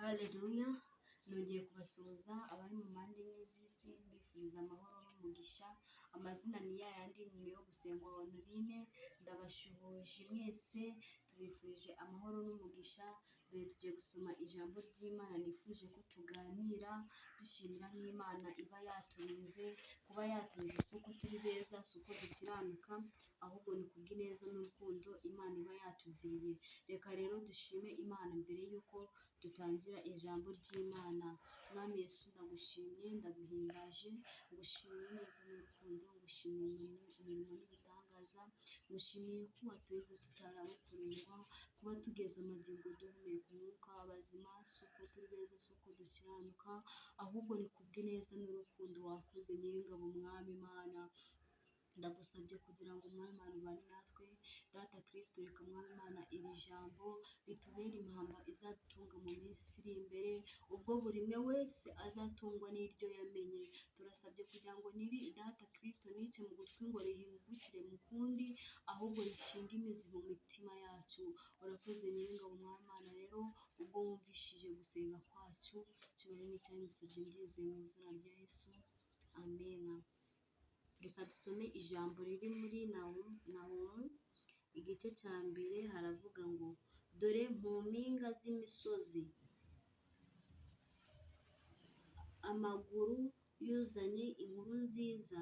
Haleluya, nongeye kubasuhuza abari mu mpande enye z'isi mbifuriza amahoro n'umugisha. Amazina ni ya yandi ni yo gusengwa Honorine. Ndabashuhuje mwese, tubifurije amahoro n'umugisha. Dore tugiye gusoma ijambo ry'Imana, nifuje ko tuganira dushimira n'Imana iba yaturinze. Kuba yaturinze si uko turi beza, si uko dukiranuka, ahubwo ni kubw'ineza n'urukundo Imana iba yatugiriye. Reka rero dushime Imana mbere y'uko dutangira ijambo ry'Imana. Mwami Yesu, ndagushimye, ndaguhimbaje, ngushimiye neza n'urukundo, ngushimiye imirimo n'ibitangaza, ngushimiye ko waturinze tutarawe kurindwa, kuba tugeze amagingo duhumeka umwuka w'abazima. Si uko turi beza, si uko dukiranuka, ahubwo ni kubw'ineza n'urukundo wakoze Nyiringabo, Mwami Imana. Ndagusabye kugira ngo Mwami Imana ubane natwe. Data Kristo, reka Mwami Imana iri jambo ritubere impamba izadutunga mu minsi iri imbere, ubwo buri umwe wese azatungwa n'iryo yamenye. Turasabye kugira ngo niri Data Kristo nice mu gutwi ngo rihingukire mu kundi, ahubwo rishinge imizi mu mitima yacu. Urakoze Nyiringabo, Mwami Imana. Rero ubwo wumvishije gusenga kwacu, cyubahiro n'icyaha bisabye byizeye mu izina rya Yesu, amena. Reka dusome ijambo riri muri Nahumu igice cya mbere. Haravuga ngo, dore mu mpinga z'imisozi amaguru yuzanye inkuru nziza,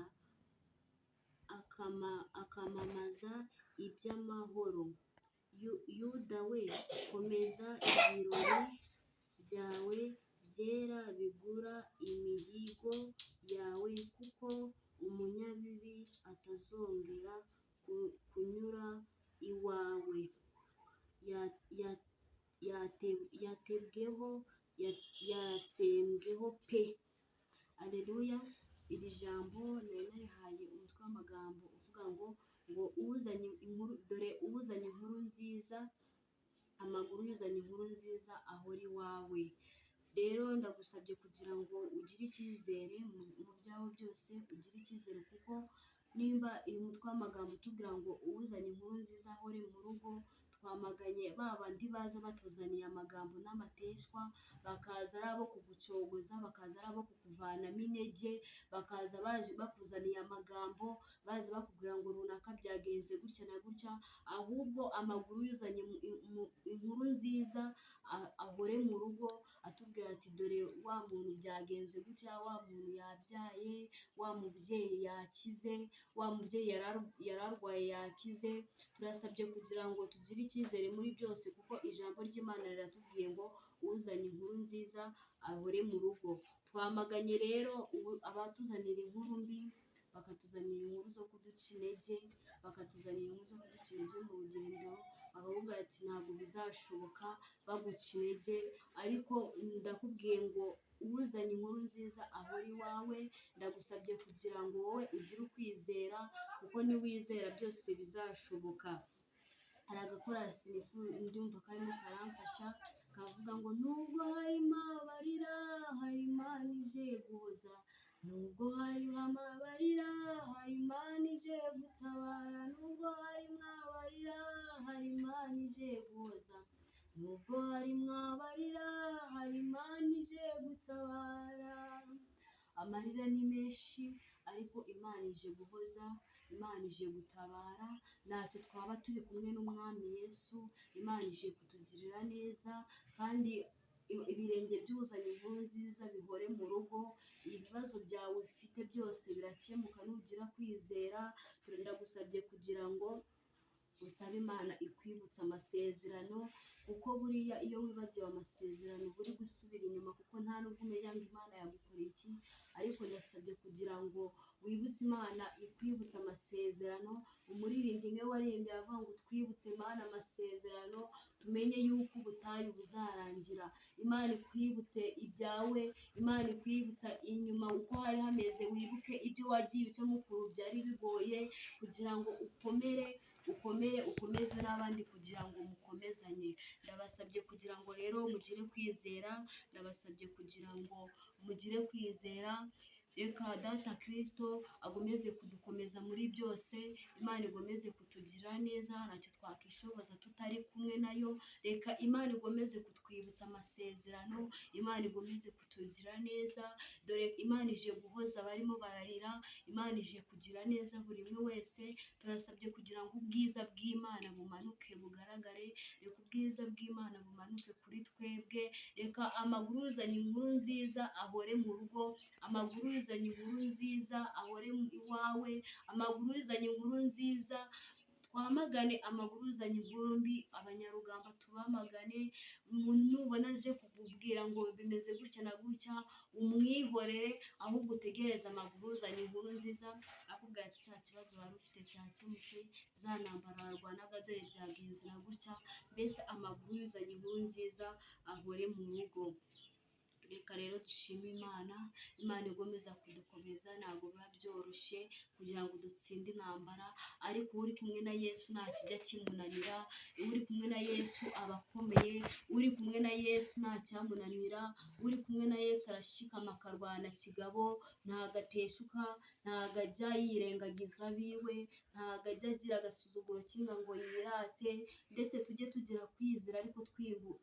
akamamaza iby'amahoro. Yuda we, komeza ibirori byawe byera bigura imihigo yawe, kuko umunyabibi atazongera kunyura iwawe. Yatsembweho pe. Aleluya. Iri jambo nari narihaye umutwe w'amagambo uvuga ngo uzanye inkuru, dore uzanye inkuru nziza, amaguru yuzanye inkuru nziza ahora iwawe. Rero ndagusabye kugira ngo ugire icyizere mu byawe byose, ugire icyizere, kuko nimba uyu mutwe w'amagambo utubwira ngo uzanye inkuru nziza ahore mu rugo, twamaganye ba bandi baza batuzaniye amagambo n'amateshwa, bakaza ari abo kugucogoza, bakaza ari abo kukuvanamo intege, bakaza baje bakuzaniye amagambo, baza bakubwira ngo runaka byagenze gutya na gutya. Ahubwo amaguru yuzanye inkuru nziza ahore mu rugo, atubwira ati dore wa muntu byagenze gutya, wa muntu yabyaye, wa mubyeyi yakize, wa mubyeyi yararwaye yakize. Turasabye kugira ngo tugire icyizere muri byose, kuko ijambo ry'Imana riratubwiye ngo uzanye inkuru nziza ahore mu rugo. Twamaganye rero abatuzanira inkuru mbi, bakatuzanira inkuru zo kuduca intege, bakatuzanira inkuru zo kuduca intege mu rugendo, bakavuga ati ntabwo bizashoboka, baguca intege. Ariko ndakubwiye ngo uzanye inkuru nziza ahora iwawe. Ndagusabye kugira ngo wowe ugire ukwizera, kuko niwizera byose bizashoboka. Hari agakorasi ndumva karimo karamfasha, kavuga ngo nubwo harimo abarira, hari Imana ije guhoza. Nubwo harimo amarira, hari Imana ije gutabara. Nubwo harimo abarira, hari Imana ije guhoza. Nubwo harimo abarira, hari Imana ije gutabara. Amarira ni menshi, ariko Imana ije guhoza, Imana ije gutabara. Ntacyo twaba turi kumwe n'Umwami Yesu, Imana ije kutugirira neza, kandi ibirenge byuzanye inkuru nziza bihore mu rugo. Ibibazo byawe ufite byose birakemuka nugira kwizera. Ndagusabye kugira ngo usabe Imana ikwibutsa amasezerano, kuko buriya iyo wibagiwe amasezerano uba uri gusubira inyuma, kuko nta nubwo umenya ngo Imana yagukoreye iki. Ariko ndasabye kugira ngo wibutse Imana ikwibutsa amasezerano. Umuririmbyi niwe waririmbye avuga ngo twibutse Imana amasezerano, tumenye yuko ubutayu buzarangira. Imana ikwibutse ibyawe, Imana ikwibutsa inyuma uko hari hameze, wibuke ibyo wagiye ucamo ukuntu byari bigoye, kugira ngo ukomeze n'abandi, kugira ngo mukomezanye. Ndabasabye kugira ngo rero mugire kwizera, ndabasabye kugira ngo mugire kwizera. reka data Kristo agomeze kudukomeza muri byose, Imana igomeze kutugira neza, ntacyo twakishoboza tutari kumwe nayo, reka Imana igomeze kutwibutsa amasezerano, Imana igomeze kutugira neza, dore Imana ije guhoza abarimo bararira, Imana ije kugira neza buri umwe wese. Turasabye kugira ngo ubwiza bw'Imana bumanuke bugaragare, reka ubwiza bw'Imana bumanuke kuri twebwe, reka amakuru uzanye inkuru nziza ahore mu rugo, amakuru uzanye inkuru nziza ahore iwawe, amakuru uzanye inkuru nziza twamagane, amakuru uzanye inkuru mbi abanyarugamba tubamagane. Umuntu nubona aje kukubwira ngo bimeze gutya na gutya, umwihorere, ahubwo utegereze amakuru uzanye inkuru nziza akubwira ati cya kibazo wari ufite cyakemutse, za ntambara warwanaga dore byagenze na gutya. Mbese amakuru uzanye inkuru nziza ahore mu rugo. Reka rero dushime Imana, Imana igomeza kudukomeza, ntabwo biba byoroshye kugira ngo dutsinde intambara, ariko uri kumwe na Yesu nta kijya kimunanira, uri kumwe na Yesu aba akomeye, uri kumwe na Yesu nta cyamunanira, uri kumwe na Yesu arashikama akarwana kigabo, ntago ateshuka, ntago ajya yirengagiza abiwe, ntago ajya agira agasuzuguro k'inka ngo yirate, ndetse tujye tugira kwizera ariko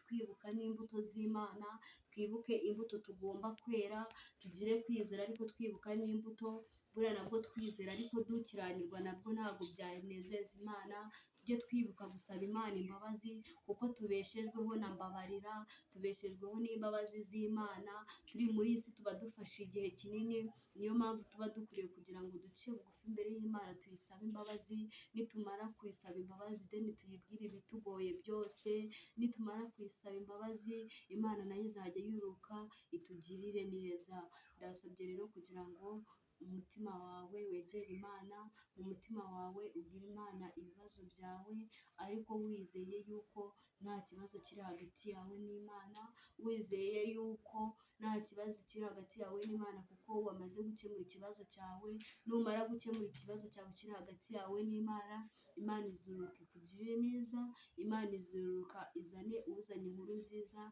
twibuka n'imbuto z'Imana, twibuke imbuto tugomba kwera, tugire kwizera ariko twibuka n'imbuto, buriya nabwo twizera ariko dukiranirwa nabwo ntabwo byanezeza Imana. Tujye twibuka gusaba Imana imbabazi, kuko tubeshejweho na mbabarira, tubeshejweho n'imbabazi z'Imana, turi muri iyi si tuba dufashe igihe kinini, niyo mpamvu tuba dukwiriye kugira ngo duce bugufi imbere y'Imana tuyisabe imbabazi, nitumara kuyisaba imbabazi deni tuyibwire ibitugoye byose, nitumara kuyisaba imbabazi Imana nayo izajya yuruka itugirire neza. Ndasabye rero kugira ngo umutima wawe wegere Imana, mu mutima wawe ubwire Imana ibibazo byawe, ariko wizeye yuko nta kibazo kiri hagati yawe n'Imana, wizeye yuko nta kibazo kiri hagati yawe n'Imana, kuko wamaze gukemura ikibazo cyawe. Numara gukemura ikibazo cyawe kiri hagati yawe n'Imana, Imana izuruka ikugirire neza, Imana izuruka izane uzanye inkuru nziza,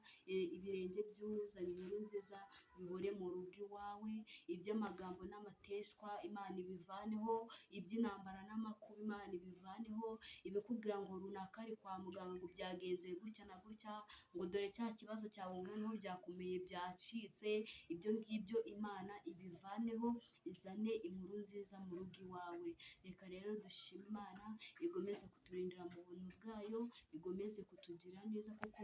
ibirenge by'uzanye inkuru nziza bihore mu rugo iwawe, iby'amagambo n'amateshwa Imana ibivaneho, iby'intambara n'amakuba Imana ibivaneho, ibikubwira ngo runaka ari kwa muganga ngo byagenze gutya na gutya, ngo dore cya kibazo cyawe noneho byakomeye byacitse, ibyo ngibyo Imana ibivaneho, izane inkuru nziza mu rugo iwawe. Reka rero dushime Imana, igomeze kuturindira mu buntu bwayo, igomeze kutugira neza, kuko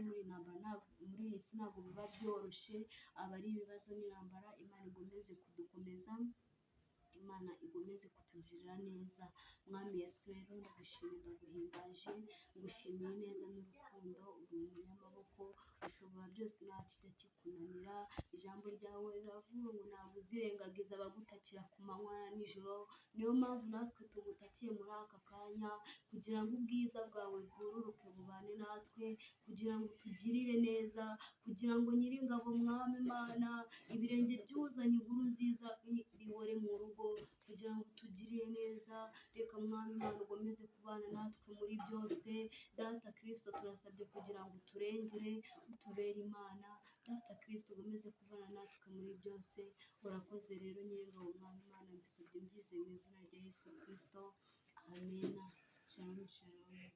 muri iyi si ntabwo biba byoroshye, aba ari ibibazo n'intambara. Imana igomeze kudukomeza, Imana igomeze kutugirira neza. Mwami Yesu rero ndagushimiye, ndaguhimbaje, ngushimiye neza n'urukundo, uri umunyamaboko, ushobora byose nta kijya kikunanira. Ijambo ryawe riravuga ngo ntabwo uzirengagiza abagutakira ku manywa na nijoro, niyo mpamvu natwe tugutakiye muri aka kanya, kugira ngo ubwiza bwawe bwururuke bubane natwe, kugira ngo utugirire neza, kugira ngo Nyiringabo Mwami Imana, ibirenge by'uzanye inkuru nziza bihore mu rugo, kugira ngo utugirire neza. Reka Mwami Imana ugomeze kubana natwe muri byose. Data Kristo turasabye kugira ngo uturengere, utubere Imana. Data Kristo ugomeze kubana natwe muri byose. Urakoze rero Nyiringabo Mwami Imana, mbisabye mbyizeye mu izina rya Yesu Kristo, amena. Shalom shalom.